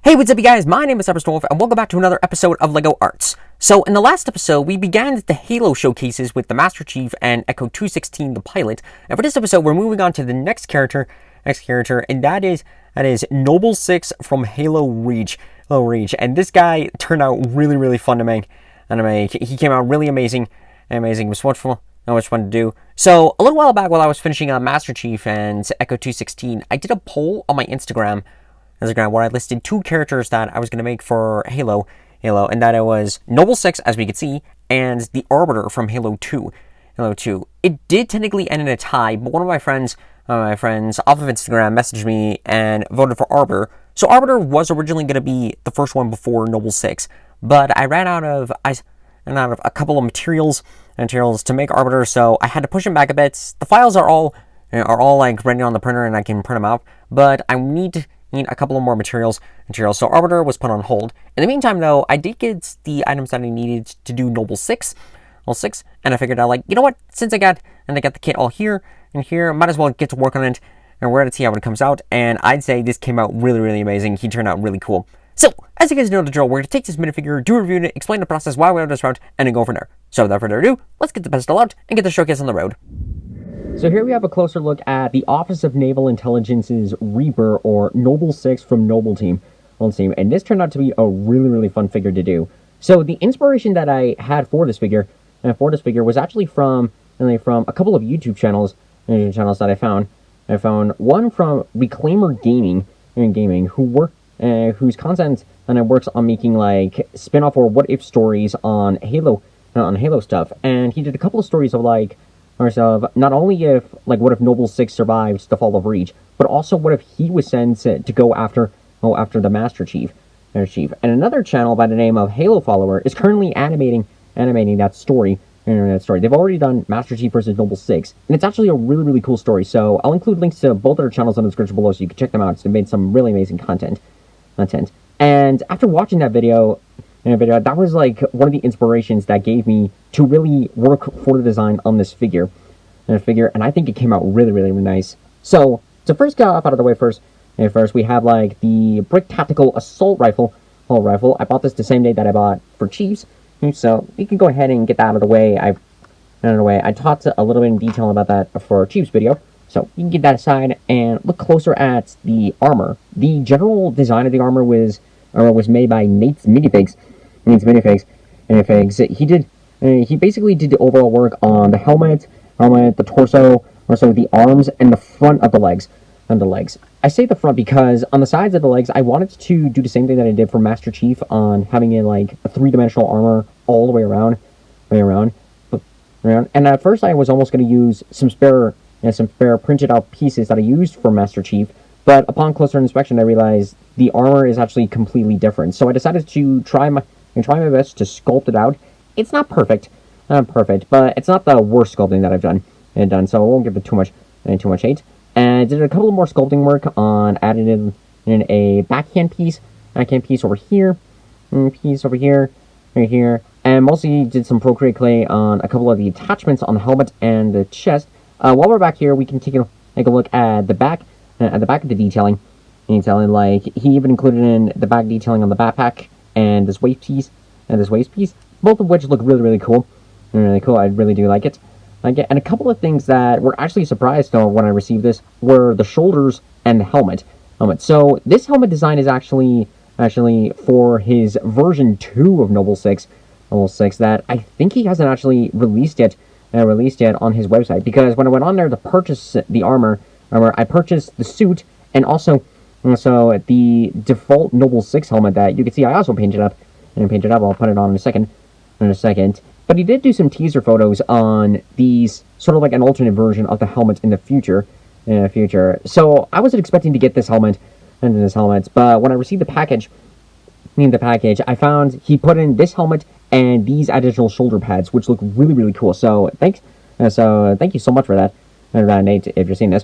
Hey, what's up you guys? My name is Arbiter, and welcome back to another episode of LEGO Arts. So, in the last episode, we began the Halo showcases with the Master Chief and Echo 216, the pilot. And for this episode, we're moving on to the next character, and that is Noble 6 from Halo Reach. And this guy turned out really fun to make. He came out really amazing. It was much fun to do. So, a little while back, while I was finishing up Master Chief and Echo 216, I did a poll on my Instagram where I listed two characters that I was going to make for Halo, and that it was Noble 6, as we could see, and the Arbiter from Halo 2. It did technically end in a tie, but one of my friends off of Instagram messaged me and voted for Arbiter. So Arbiter was originally going to be the first one before Noble 6, but I ran out of a couple of materials to make Arbiter, so I had to push him back a bit. The files are all like ready on the printer, and I can print them out, but I need a couple of more materials. So Arbiter was put on hold. In the meantime, though, I did get the items that I needed to do Noble 6, and I figured out, like, you know what, since I got the kit all here and here, might as well get to work on it, and we're going to see how it comes out, and I'd say this came out really amazing. He turned out really cool. So, as you guys know the drill, we're going to take this minifigure, do a review, it, explain the process, why we went this route, and then go from there. So without further ado, let's get the pedestal out and get the showcase on the road. So here we have a closer look at the Office of Naval Intelligence's Reaper, or Noble 6 from Noble Team, and this turned out to be a really fun figure to do. So the inspiration that I had for this figure, was actually from a couple of YouTube channels that I found. I found one from Reclaimer Gaming, whose content works on making like spin-off or what-if stories on Halo stuff, and he did a couple of stories of not only if, what if Noble 6 survived the fall of Reach, but also what if he was sent to go after the Master Chief. And another channel by the name of Halo Follower is currently animating that story. They've already done Master Chief versus Noble 6, and it's actually a really cool story. So I'll include links to both of their channels in the description below so you can check them out. They've made some really amazing content. And after watching that video, that was like one of the inspirations that gave me to really work for the design on this figure, and I think it came out really nice. So to first get off out of the way first we have like the Brick Tactical Assault Rifle. I bought this the same day that I bought for Chiefs, so we can go ahead and get that out of the way. I talked a little bit in detail about that for Chiefs video, so you can get that aside and look closer at the armor. The general design of the armor was made by Nate's Minifigs. He basically did the overall work on the helmet, the torso, also the arms, and the front of the legs. I say the front because on the sides of the legs, I wanted to do the same thing that I did for Master Chief on having it like a three-dimensional armor all the way around. And at first, I was almost going to use some spare printed out pieces that I used for Master Chief. But upon closer inspection, I realized the armor is actually completely different. So I decided to try my best to sculpt it out. It's not perfect, but it's not the worst sculpting that I've done. So I won't give it too much hate. And I did a couple of more sculpting work on added in a backhand piece over here, right here, and mostly did some Procreate clay on a couple of the attachments on the helmet and the chest. While we're back here, we can take a look at the back of the detailing. Like he even included in the back detailing on the backpack and this waist piece, both of which look really cool. I really do like it. And a couple of things that were actually surprised though when I received this were the shoulders and the helmet. So this helmet design is actually for his version 2 of Noble 6 that I think he hasn't actually released yet on his website, because when I went on there to purchase the armor, I purchased the suit and also the default Noble 6 helmet that you can see I also painted up. I'll put it on in a second. But he did do some teaser photos on these, sort of like an alternate version of the helmet in the future. So I wasn't expecting to get this helmet, but when I received the package, I found he put in this helmet and these additional shoulder pads, which look really cool. So thank you so much for that, Nate, if you're seeing this.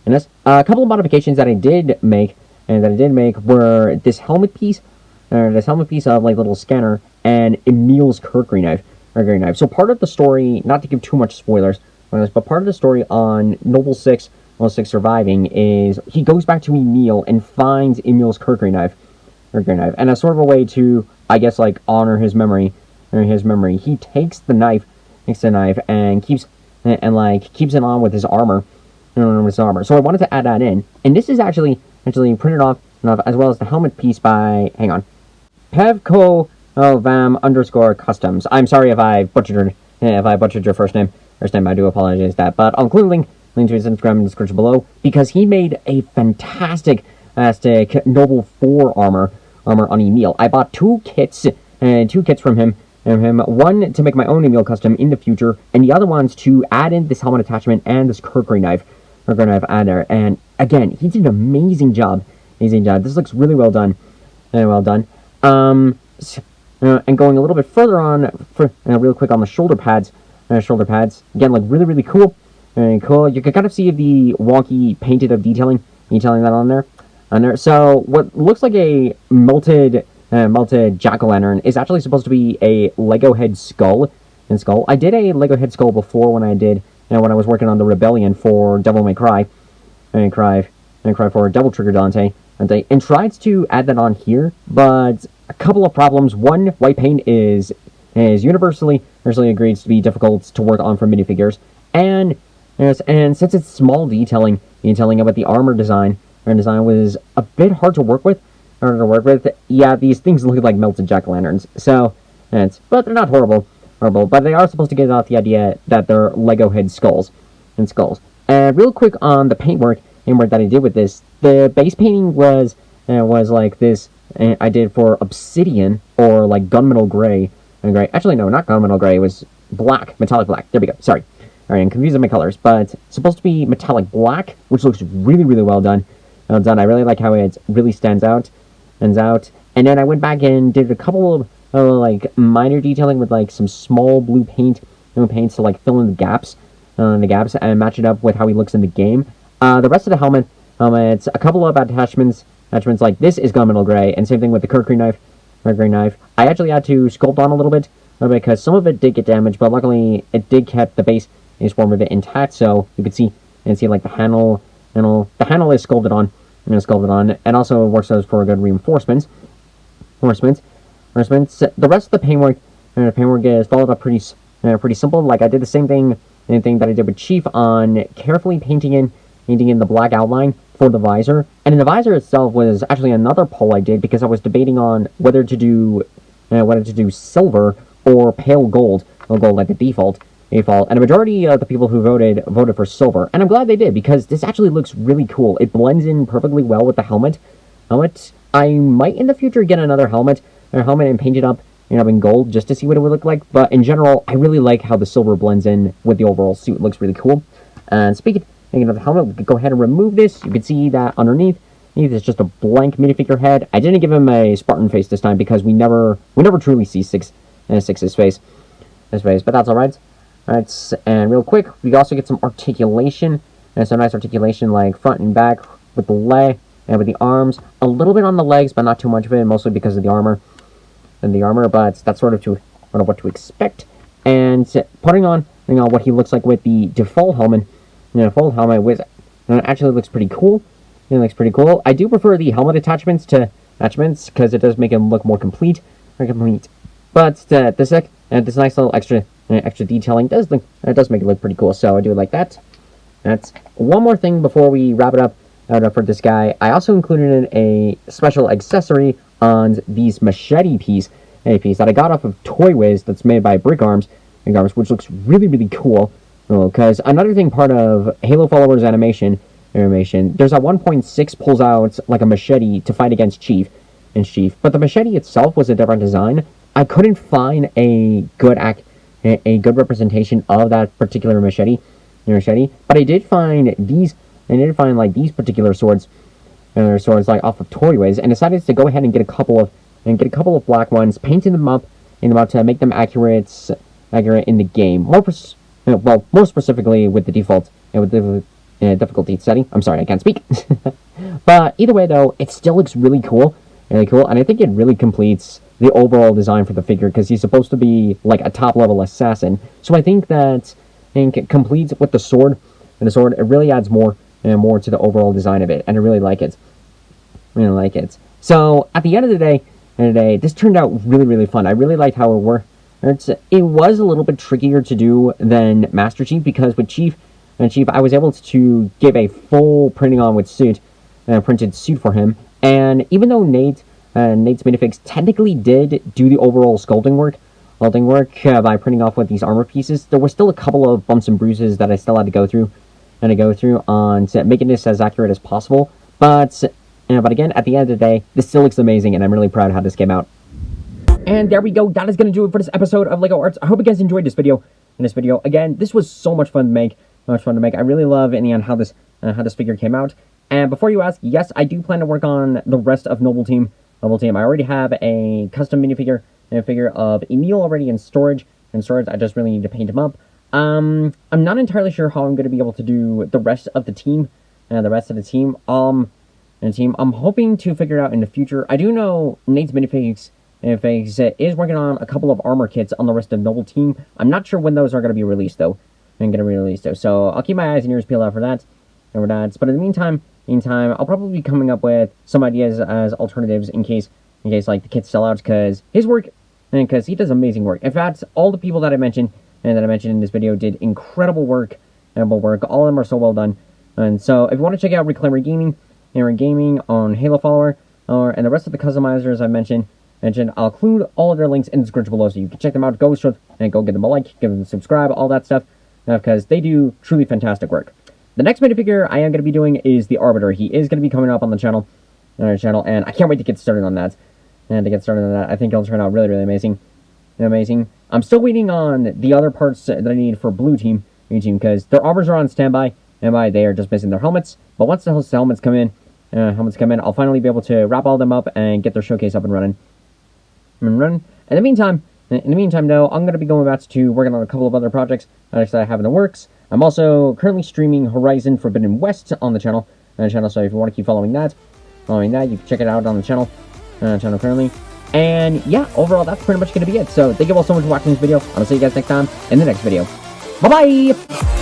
And a couple of modifications that I did make, were this helmet piece of like little scanner and Emil's Kurkri knife. So part of the story, not to give too much spoilers, but part of the story on Noble 6 surviving is he goes back to Emil and finds Emil's Kurkri knife. knife. And as sort of a way to, I guess, like, honor his memory, he takes the knife, and keeps it on with his armor, So I wanted to add that in, and this is actually printed off as well as the helmet piece by, hang on, Pevco Vam _ Customs. I'm sorry if I butchered your first name. I do apologize for that, but I'll include a link to his Instagram in the description below, because he made a fantastic Noble 4 armor on Emil. I bought two kits from him. One to make my own Emil custom in the future, and the other one's to add in this helmet attachment and this Kurkri knife add there. And again, he did an amazing job. This looks really well done. And going a little bit further on, real quick on the shoulder pads. Again, like really cool. Very cool. You can kind of see the wonky painted up detailing that on there. So what looks like a melted jack-o'-lantern is actually supposed to be a Lego head skull. I did a Lego head skull before when I was working on the Rebellion for Devil May Cry, for Devil Trigger Dante, and tried to add that on here, but a couple of problems. One, white paint is universally agreed to be difficult to work on for minifigures, and since it's small detailing about the armor design was a bit hard to work with. Yeah, these things look like melted jack-o'-lanterns. So, but they're not horrible. But they are supposed to get off the idea that they're Lego head skulls. Real quick on the paintwork that I did with this, the base painting was like this. I did for obsidian, or like gunmetal gray. Actually, no, not gunmetal gray. It was black, metallic black. There we go. Sorry. All right, I'm confusing my colors, but it's supposed to be metallic black, which looks really well done. I really like how it really stands out. And then I went back and did a couple of like minor detailing with like some small blue paints to like fill in the gaps, and match it up with how he looks in the game. The rest of the helmet, it's a couple of attachments like this is gunmetal gray, and same thing with the Kurkri knife. I actually had to sculpt on a little bit because some of it did get damaged, but luckily it did keep the base form of it intact, so you could see like the handle. The handle is sculpted on, and also works as for good reinforcements. The rest of the paintwork is followed up pretty simple. Like I did the same thing that I did with Chief on carefully painting in the black outline for the visor. And in the visor itself was actually another poll I did, because I was debating on whether to do silver or pale gold like the default. And a majority of the people who voted for silver, and I'm glad they did, because this actually looks really cool. It blends in perfectly well with the helmet. I might in the future get another helmet and paint it up in gold just to see what it would look like. But in general, I really like how the silver blends in with the overall suit. It looks really cool. And speaking of the helmet, we could go ahead and remove this. You can see that underneath is just a blank minifigure head. I didn't give him a Spartan face this time because we never truly see Six's face. But that's alright. Alright, and real quick, we also get some articulation. And some nice articulation like front and back with the leg and with the arms. A little bit on the legs, but not too much of it, mostly because of the armor. But that's sort of what to expect. And putting on what he looks like with the default helmet. With actually looks pretty cool. I do prefer the helmet attachments because it does make him look more complete. But this nice little extra detailing does make it look pretty cool. So I do like that. That's one more thing before we wrap it up for this guy. I also included in a special accessory on these machete piece that I got off of Toy Wiz that's made by Brick Arms, which looks really cool. Because another thing, part of Halo Followers animation, there's at 1.6 pulls out like a machete to fight against Chief, but the machete itself was a different design. I couldn't find a good representation of that particular machete, but I did find these particular swords like off of Toy Wiz, and decided to go ahead and get a couple of black ones, painting them up to make them accurate in the game. More specifically with the default with the difficulty setting. I'm sorry, I can't speak. But either way, though, it still looks really cool, and I think it really completes the overall design for the figure, because he's supposed to be like a top-level assassin. So I think that it completes with the sword, it really adds more to the overall design of it, and I really like it. So at the end of the day, this turned out really, really fun. I really liked how it worked. It was a little bit trickier to do than Master Chief, because with Chief, I was able to give a full printing on with suit, printed suit for him. And even though Nate's minifigs technically did do the overall sculpting work by printing off with these armor pieces, there were still a couple of bumps and bruises that I still had to go through on making this as accurate as possible. But again, at the end of the day, this still looks amazing, and I'm really proud of how this came out. And there we go. That is going to do it for this episode of LEGO Arts. I hope you guys enjoyed this video. Again, this was so much fun to make. I really love, in the end, how this figure came out. And before you ask, yes, I do plan to work on the rest of Noble Team. I already have a custom minifigure of Emil already in storage. I just really need to paint him up. I'm not entirely sure how I'm going to be able to do the rest of the team. I'm hoping to figure it out in the future. I do know Nate's minifigs is working on a couple of armor kits on the rest of Noble Team. I'm not sure when those are going to be released, though. So I'll keep my eyes and ears peeled out for that. But in the meantime, I'll probably be coming up with some ideas as alternatives in case like the kits sell out, because his work, because he does amazing work. In fact, all the people that I mentioned in this video did incredible work. All of them are so well done. And so if you want to check out Reclaimer Gaming on Halo Follower, and the rest of the customizers I mentioned, I'll include all of their links in the description below, so you can check them out. Go give them a like, give them a subscribe, all that stuff, because they do truly fantastic work. The next minifigure I am going to be doing is the Arbiter. He is going to be coming up on the channel, and I can't wait to get started on that. I think it'll turn out really, really amazing. I'm still waiting on the other parts that I need for Blue Team, because their armors are on standby. They are just missing their helmets. But once the helmets come in, I'll finally be able to wrap all of them up and get their showcase up and running. In the meantime, though, I'm going to be going back to working on a couple of other projects that I have in the works. I'm also currently streaming Horizon Forbidden West on the channel. So if you want to keep following that, you can check it out on the channel currently. And yeah, overall, that's pretty much going to be it. So thank you all so much for watching this video. I'm going to see you guys next time in the next video. Bye-bye!